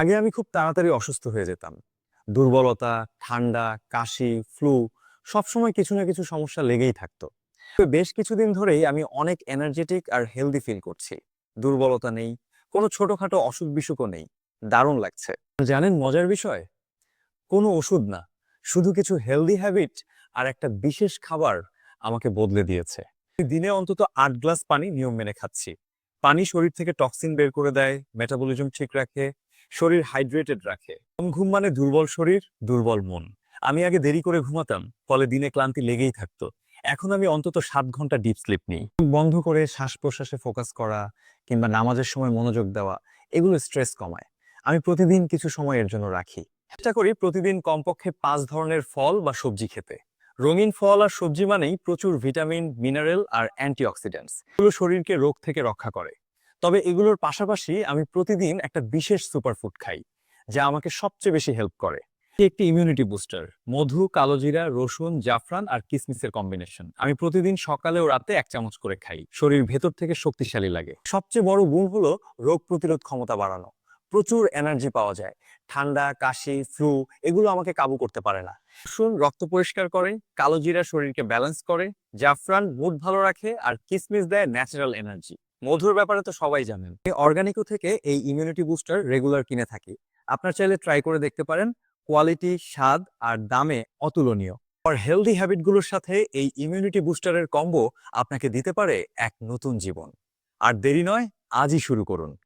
আগে আমি খুব তাড়াতাড়ি অসুস্থ হয়ে যেতাম। দুর্বলতা, ঠান্ডা, কাশি, ফ্লু সবসময় কিছু না কিছু সমস্যা লেগেই থাকতো। তো বেশ কিছুদিন ধরেই আমি অনেক এনার্জেটিক আর হেলদি ফিল করছি। দুর্বলতা নেই, কোনো ছোটখাটো অসুখ-বিসুখও নেই। দারুণ লাগছে। জানেন মজার বিষয়? কোনো ওষুধ না, শুধু কিছু হেলদি হ্যাবিট আর একটা বিশেষ খাবার আমাকে বদলে দিয়েছে। দিনে অন্তত ৮ গ্লাস পানি নিয়ম মেনে খাচ্ছি। পানি শরীর থেকে টক্সিন বের করে দেয়, মেটাবলিজম ঠিক রাখে, শরীর হাইড্রেটেড রাখে। কম ঘুম মানে দুর্বল শরীর, দুর্বল মন। আমি আগে দেরি করে ঘুমাতাম, ফলে দিনে ক্লান্তি লেগেই থাকতো। এখন আমি অন্তত ৭ ঘন্টা ডিপ স্লিপ নিই। বন্ধ করে শ্বাস-প্রশ্বাসে ফোকাস করা কিংবা নামাজের সময় মনোযোগ দেওয়া, এগুলো স্ট্রেস কমায়। আমি প্রতিদিন কিছু সময় এর জন্য রাখি। চেষ্টা করি প্রতিদিন কমপক্ষে ৫ ধরনের ফল বা সবজি খেতে। রঙিন ফল আর সবজি মানেই প্রচুর ভিটামিন, মিনারেল আর অ্যান্টিঅক্সিডেন্টস। এগুলো শরীরকে রোগ থেকে রক্ষা করে। তবে এগুলোর পাশাপাশি আমি প্রতিদিন একটা বিশেষ সুপারফুড খাই, যা আমাকে সবচেয়ে বেশি হেল্প করে। এটি একটি ইমিউনিটি বুস্টার। মধু, কালোজিরা, রসুন, জাফরান আর কিসমিসের কম্বিনেশন। আমি প্রতিদিন সকালে ও রাতে ১ চামচ করে খাই। শরীর ভেতর থেকে শক্তিশালী লাগে। সবচেয়ে বড় গুণ হলো রোগ প্রতিরোধ ক্ষমতা বাড়ানো। প্রচুর এনার্জি পাওয়া যায়। ঠান্ডা, কাশি, ফ্লু এগুলো আমাকে কাবু করতে পারে না। রসুন রক্ত পরিষ্কার করে, কালোজিরা শরীরকে ব্যালেন্স করে, জাফরান মুড ভালো রাখে আর কিসমিস দেয় ন্যাচারাল এনার্জি। মধুর ব্যাপারে তো সবাই জানেন। এই অর্গানিকো থেকে এই ইমিউনিটি বুস্টার রেগুলার কিনে থাকি। আপনার চাইলে ট্রাই করে দেখতে পারেন। কোয়ালিটি, স্বাদ আর দামে অতুলনীয়। আর হেলদি হ্যাবিটগুলোর সাথে এই ইমিউনিটি বুস্টারের কম্বো আপনাকে দিতে পারে এক নতুন জীবন। আর দেরি নয়, আজই শুরু করুন।